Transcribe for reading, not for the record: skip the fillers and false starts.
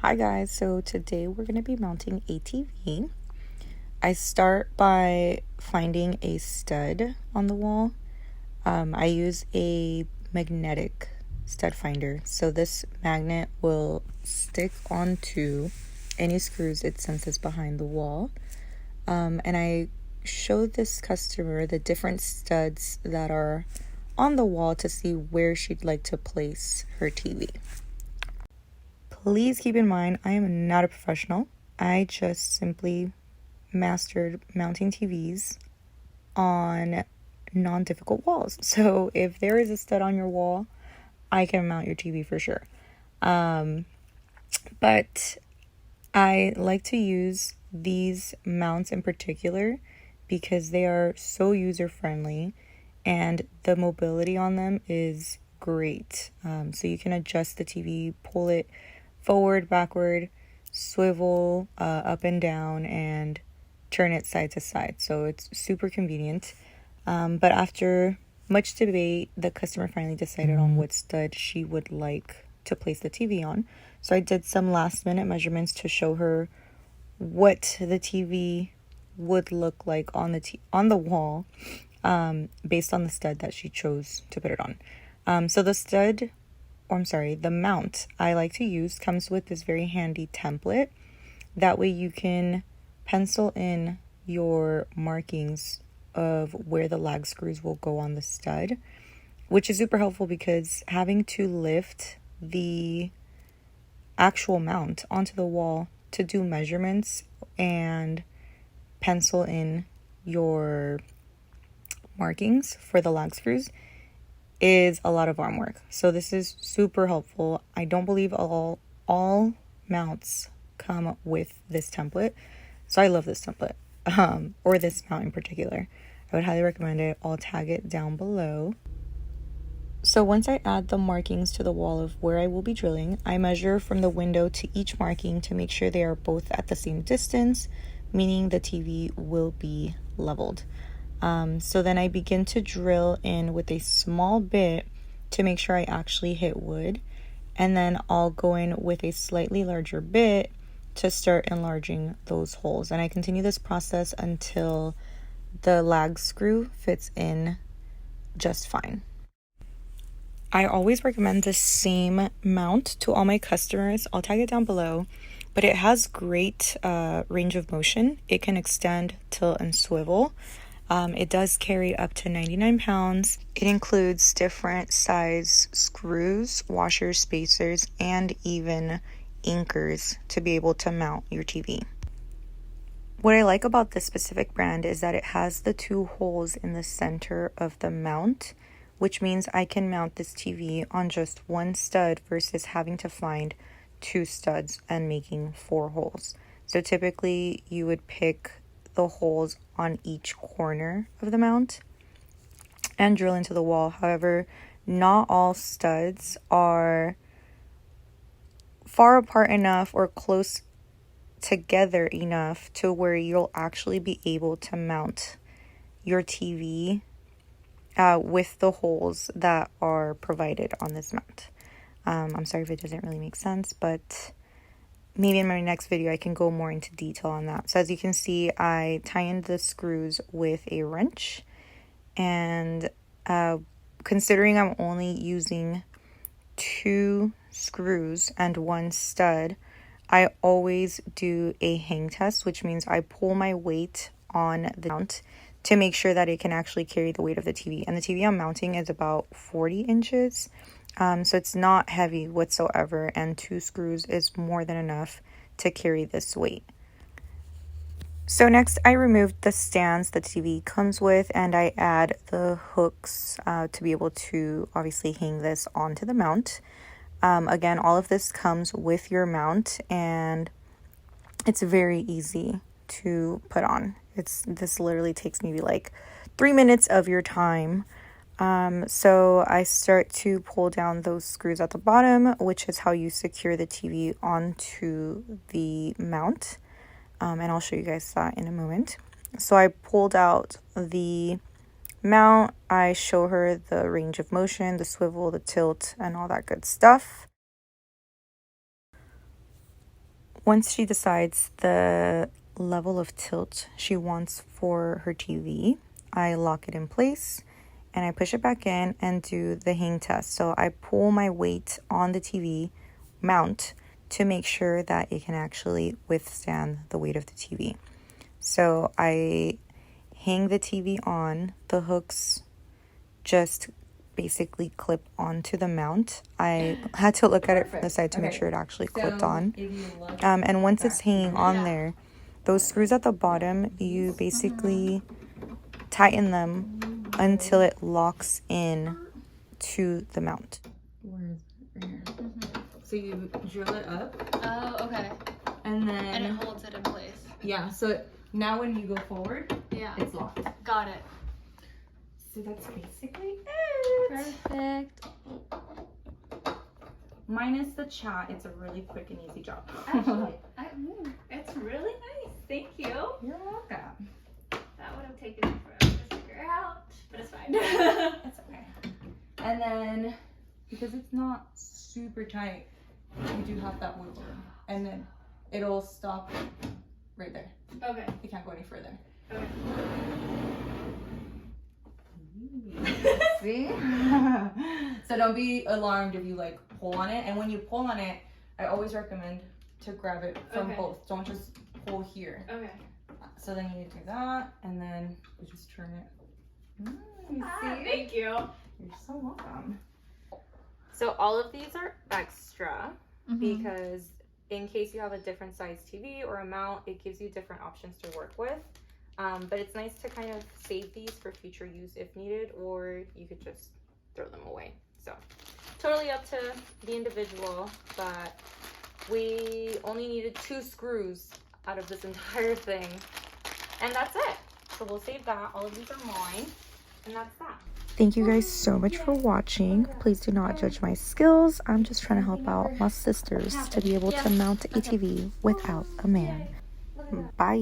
Hi guys, so today we're going to be mounting a TV. I start by finding a stud on the wall. I use a magnetic stud finder, so this magnet will stick onto any screws it senses behind the wall. And I showed this customer the different studs that are on the wall to see where she'd like to place her TV. Please keep in mind, I am not a professional. I just simply mastered mounting TVs on non-difficult walls. So if there is a stud on your wall, I can mount your TV for sure. But I like to use these mounts in particular because they are so user-friendly and the mobility on them is great. So you can adjust the TV, pull it forward, backward, swivel up and down, and turn it side to side. So it's super convenient. But after much debate, the customer finally decided on what stud she would like to place the TV on. So I did some last minute measurements to show her what the TV would look like on the wall, based on the stud that she chose to put it on. So the mount I like to use comes with this very handy template. That way you can pencil in your markings of where the lag screws will go on the stud, which is super helpful because having to lift the actual mount onto the wall to do measurements and pencil in your markings for the lag screws is a lot of arm work. So this is super helpful. I don't believe all mounts come with this template. So I love this template, or this mount in particular. I would highly recommend it. I'll tag it down below. So once I add the markings to the wall of where I will be drilling, I measure from the window to each marking to make sure they are both at the same distance, meaning the TV will be leveled. So then I begin to drill in with a small bit to make sure I actually hit wood. And then I'll go in with a slightly larger bit to start enlarging those holes. And I continue this process until the lag screw fits in just fine. I always recommend the same mount to all my customers. I'll tag it down below, but it has great range of motion. It can extend, tilt, and swivel. It does carry up to 99 pounds. It includes different size screws, washers, spacers, and even anchors to be able to mount your TV. What I like about this specific brand is that it has the two holes in the center of the mount, which means I can mount this TV on just one stud versus having to find two studs and making 4 holes. So typically you would pick the holes on each corner of the mount and drill into the wall. However, not all studs are far apart enough or close together enough to where you'll actually be able to mount your TV with the holes that are provided on this mount. I'm sorry if it doesn't really make sense, but maybe in my next video I can go more into detail on that. So as you can see, I tie in the screws with a wrench, and considering I'm only using 2 screws and 1 stud, I always do a hang test, which means I pull my weight on the mount to make sure that it can actually carry the weight of the TV. And the TV I'm mounting is about 40 inches. So it's not heavy whatsoever, and 2 screws is more than enough to carry this weight. So next I removed the stands the TV comes with, and I add the hooks to be able to obviously hang this onto the mount. Again, all of this comes with your mount, and it's very easy to put on. This literally takes maybe like 3 minutes of your time. So I start to pull down those screws at the bottom, which is how you secure the TV onto the mount. And I'll show you guys that in a moment. So I pulled out the mount. I show her the range of motion, the swivel, the tilt, and all that good stuff. Once she decides the level of tilt she wants for her TV, I lock it in place and I push it back in and do the hang test. So I pull my weight on the TV mount to make sure that it can actually withstand the weight of the TV. So I hang the TV on, the hooks just basically clip onto the mount. I had to look at it from the side to make sure it actually clipped on. And once it's hanging on there, those screws at the bottom, you basically tighten them until it locks in to the mount. Where is it? Right here. So you drill it up. Oh, okay. And And it holds it in place. yeah, so now when you go forward, Yeah. it's locked. Got it. So that's basically it. Perfect. Minus the chat, it's a really quick and easy job. Actually, it's really nice. Thank you. You're welcome. That would have taken me forever to figure out, but it's fine. It's okay. And then, because it's not super tight, you do have that wiggle room. And then it'll stop right there. Okay. It can't go any further. Okay. See? So don't be alarmed if you like pull on it. And when you pull on it, I always recommend to grab it from Okay. both. Don't just pull here. Okay. So then you do that, and then you just turn it. You see? Thank you. You're so welcome. So all of these are extra Mm-hmm. because in case you have a different size TV or a mount, it gives you different options to work with. But it's nice to kind of save these for future use if needed, or you could just throw them away. So totally up to the individual, but we only needed 2 screws out of this entire thing. And that's it. So we'll save that. All of these are mine. And that's that. Thank you guys so much for watching. Please do not judge my skills. I'm just trying to help out my sisters to be able to mount a TV without a man. Bye.